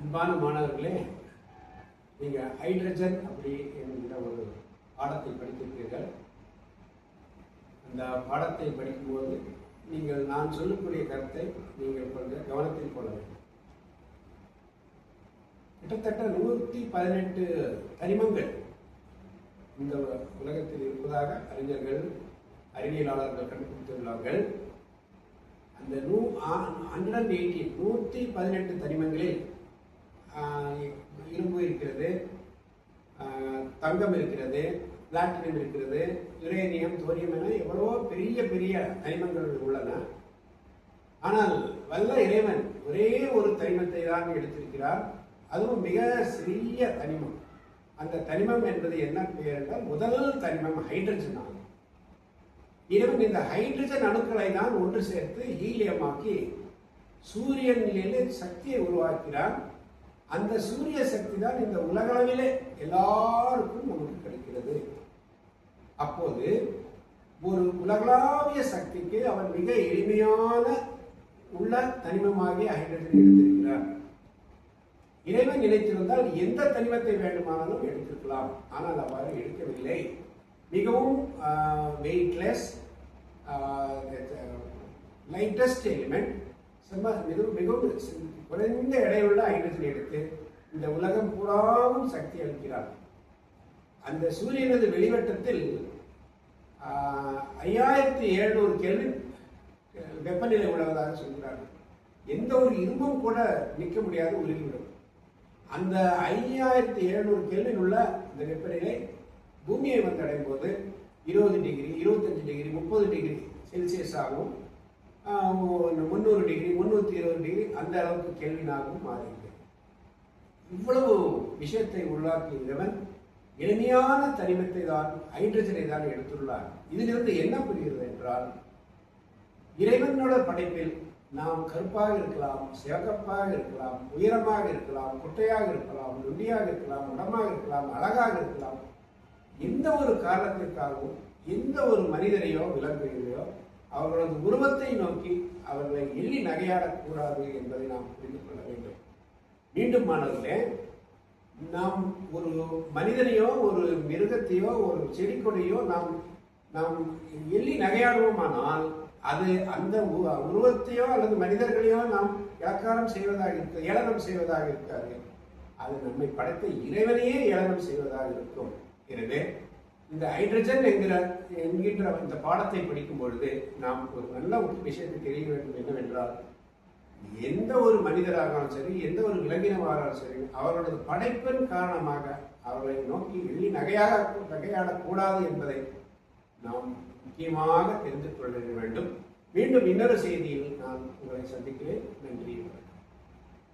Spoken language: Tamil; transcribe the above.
அன்பான மாணவர்களே, நீங்கள் ஹைட்ரஜன் அப்படி என்கிற ஒரு பாடத்தை படித்திருப்பீர்கள். அந்த பாடத்தை படிக்கும்போது நீங்கள் நான் சொல்லக்கூடிய கருத்தை நீங்கள் கொஞ்சம் கவனத்தில் கொள்ள வேண்டும். கிட்டத்தட்ட 118 தனிமங்கள் இந்த உலகத்தில் இருப்பதாக அறிஞர்கள் அறிவியலாளர்கள் கண்டுபிடித்துள்ளார்கள். அந்த 118 தனிமங்களில் இரும்பு இருக்கிறது, தங்கம் இருக்கிறது, பிளாட்டினம் இருக்கிறது, யுரேனியம், தோரியம் என எவ்வளவோ பெரிய பெரிய தனிமங்கள் உள்ளன. ஆனால் வல்ல இறைவன் ஒரே ஒரு தனிமத்தை தான் எடுத்திருக்கிறார். அதுவும் மிக சிறிய தனிமம். அந்த தனிமம் என்பது என்ன பெயர் என்றால் முதல் தனிமம் ஹைட்ரஜன் ஆகும். இறைவன் இந்த ஹைட்ரஜன் அணுக்களை தான் ஒன்று சேர்த்து ஹீலியமாக்கி சூரியனிலே சக்தியை உருவாக்கிறான். அந்த சூரிய சக்தி தான் இந்த உலகளவிலே எல்லாருக்கும் நமக்கு கிடைக்கிறது. அப்போது ஒரு உலகளாவிய சக்திக்கு அவன் மிக எளிமையான உள்ள தனிமமாகிய ஹைட்ரஜன் எடுத்திருக்கிறார். இறைவன் நினைத்திருந்தால் எந்த தனிமத்தை வேண்டுமானாலும் எடுத்திருக்கலாம். ஆனால் அவ்வாறு எடுக்கவில்லை. மிகவும் வெயிட்லெஸ், லைட்டஸ்ட் எலிமெண்ட், மிகவும் குறைந்த எடையுள்ள ஹைட்ரஜன் எடுத்து இந்த உலகம் பூராவும் சக்தி அளிக்கிறார். அந்த சூரியனது வெளிவட்டத்தில் 5700 கெல்வின் வெப்பநிலை உள்ளதாக சொல்கிறார்கள். எந்த ஒரு இரும்பும் கூட நிற்க முடியாது, உருகிவிடும். அந்த 5700 கெல்வின் உள்ள இந்த வெப்பநிலை பூமியை வந்தடையும் போது 20 டிகிரி, 25 டிகிரி, 30 டிகிரி செல்சியஸ் ஆகும், 300 டிகிரி, 320 டிகிரி அந்த அளவுக்கு கெல்வினாகவும் மாறிவிடும். இவ்வளவு விஷயத்தை உள்ளாக்கியவன் எளிமையான தனிமத்தை தான், ஹைட்ரஜனை தான் எடுத்துள்ளார். இதிலிருந்து என்ன புரிகிறது என்றால், இறைவனோட படைப்பில் நாம் கருப்பாக இருக்கலாம், சிவகப்பாக இருக்கலாம், உயரமாக இருக்கலாம், குட்டையாக இருக்கலாம், நொண்டியாக இருக்கலாம், உடமாக இருக்கலாம், அழகாக இருக்கலாம். எந்த ஒரு காரணத்திற்காகவும் எந்த ஒரு மனிதரையோ விலங்குகளையோ அவர்களது உருவத்தை நோக்கி அவர்களை எள்ளி நகையாடக்கூடாது என்பதை நாம் புரிந்து கொள்ள வேண்டும். மீண்டும் மாணவர்களே, நாம் ஒரு மனிதனையோ ஒரு மிருகத்தையோ ஒரு செடி கொடியோ நாம் எள்ளி நகையாடுவோமானால் அது அந்த உருவத்தையோ அல்லது மனிதர்களையோ நாம் ஏளனம் செய்வதாக இருக்காது. அது நம்மை படைத்த இறைவனையே ஏளனம் செய்வதாக இருக்கும். எனவே இந்த ஹைட்ரஜன் என்கின்ற இந்த பாடத்தை படிக்கும் பொழுது நாம் ஒரு நல்ல விஷயத்தை தெரிய வேண்டும். என்னவென்றால், எந்த ஒரு மனிதராகவும் சரி, எந்த ஒரு விலங்கினமாகவும் சரி, அவர்களது படைப்பின் காரணமாக அவர்களை நோக்கி எள்ளி நகையாடக்கூடாது என்பதை நாம் முக்கியமாக தெரிந்து கொள்ள வேண்டும். மீண்டும் இன்னொரு செய்தியில் நான் உங்களை சந்திக்கிறேன். நன்றி.